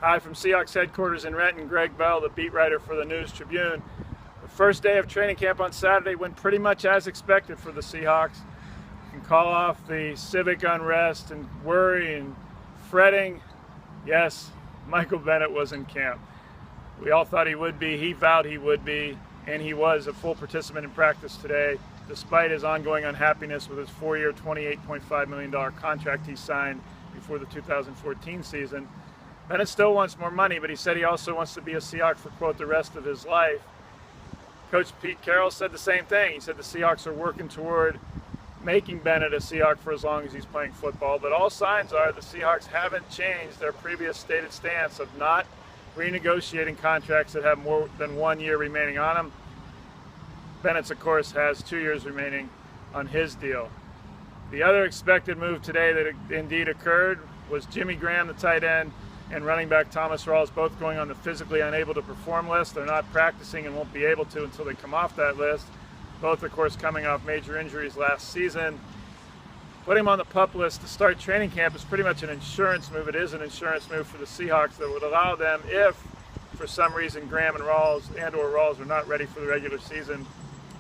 Hi from Seahawks headquarters in Renton, Gregg Bell, the beat writer for the News Tribune. The first day of training camp on Saturday went pretty much as expected for the Seahawks. You can call off the civic unrest and worry and fretting. Yes, Michael Bennett was in camp. We all thought he would be, he vowed he would be, and he was a full participant in practice today, despite his ongoing unhappiness with his 4-year, $28.5 million contract he signed before the 2014 season. Bennett still wants more money, but he said he also wants to be a Seahawk for, quote, the rest of his life. Coach Pete Carroll said the same thing. He said the Seahawks are working toward making Bennett a Seahawk for as long as he's playing football, but all signs are the Seahawks haven't changed their previous stated stance of not renegotiating contracts that have more than 1 year remaining on them. Bennett's, of course, has 2 years remaining on his deal. The other expected move today that indeed occurred was Jimmy Graham, the tight end, and running back Thomas Rawls both going on the physically unable to perform list. They're not practicing and won't be able to until they come off that list. Both, of course, coming off major injuries last season. Putting him on the PUP list to start training camp is pretty much an insurance move. It is an insurance move for the Seahawks that would allow them, if for some reason Graham and Rawls are not ready for the regular season,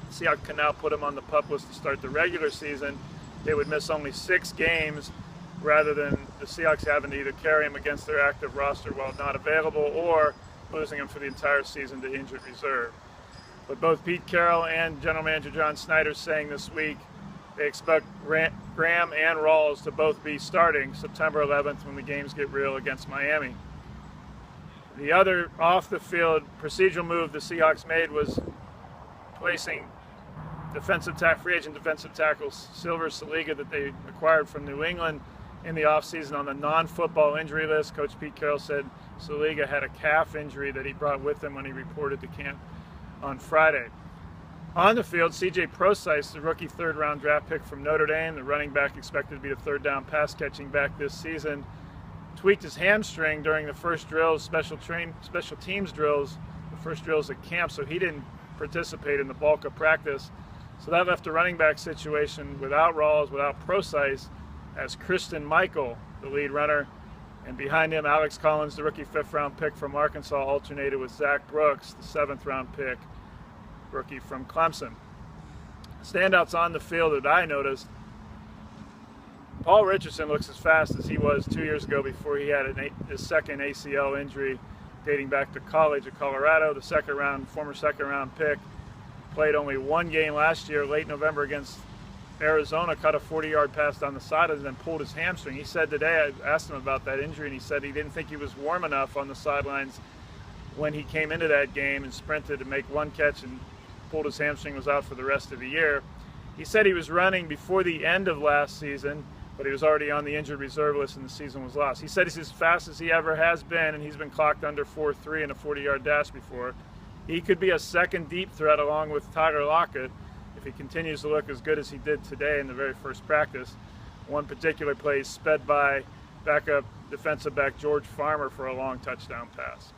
the Seahawks can now put him on the PUP list to start the regular season. They would miss only 6 games rather than the Seahawks having to either carry him against their active roster while not available or losing him for the entire season to injured reserve. But both Pete Carroll and General Manager John Snyder saying this week they expect Graham and Rawls to both be starting September 11th when the games get real against Miami. The other off-the-field procedural move the Seahawks made was placing free agent defensive tackle Silver Saliga that they acquired from New England in the offseason on the non-football injury list. Coach Pete Carroll said Saliga had a calf injury that he brought with him when he reported to camp on Friday. On the field, C.J. Prosise, the rookie third-round draft pick from Notre Dame, the running back expected to be the third-down pass-catching back this season, tweaked his hamstring during the first drills, special teams drills, the first drills at camp, so he didn't participate in the bulk of practice. So that left the running back situation without Rawls, without Prosise, as Christine Michael, the lead runner, and behind him, Alex Collins, the rookie 5th-round pick from Arkansas, alternated with Zach Brooks, the 7th-round pick, rookie from Clemson. Standouts on the field that I noticed, Paul Richardson looks as fast as he was 2 years ago before he had his second ACL injury dating back to college at Colorado. The former second-round pick, played only 1 game last year, late November against Arizona, caught a 40-yard pass down the side and then pulled his hamstring. He said today, I asked him about that injury, and he said he didn't think he was warm enough on the sidelines when he came into that game and sprinted to make 1 catch and pulled his hamstring, was out for the rest of the year. He said he was running before the end of last season, but he was already on the injured reserve list and the season was lost. He said he's as fast as he ever has been, and he's been clocked under 4.3 in a 40-yard dash before. He could be a second deep threat along with Tyler Lockett if he continues to look as good as he did today in the very first practice. One particular play sped by backup defensive back George Farmer for a long touchdown pass.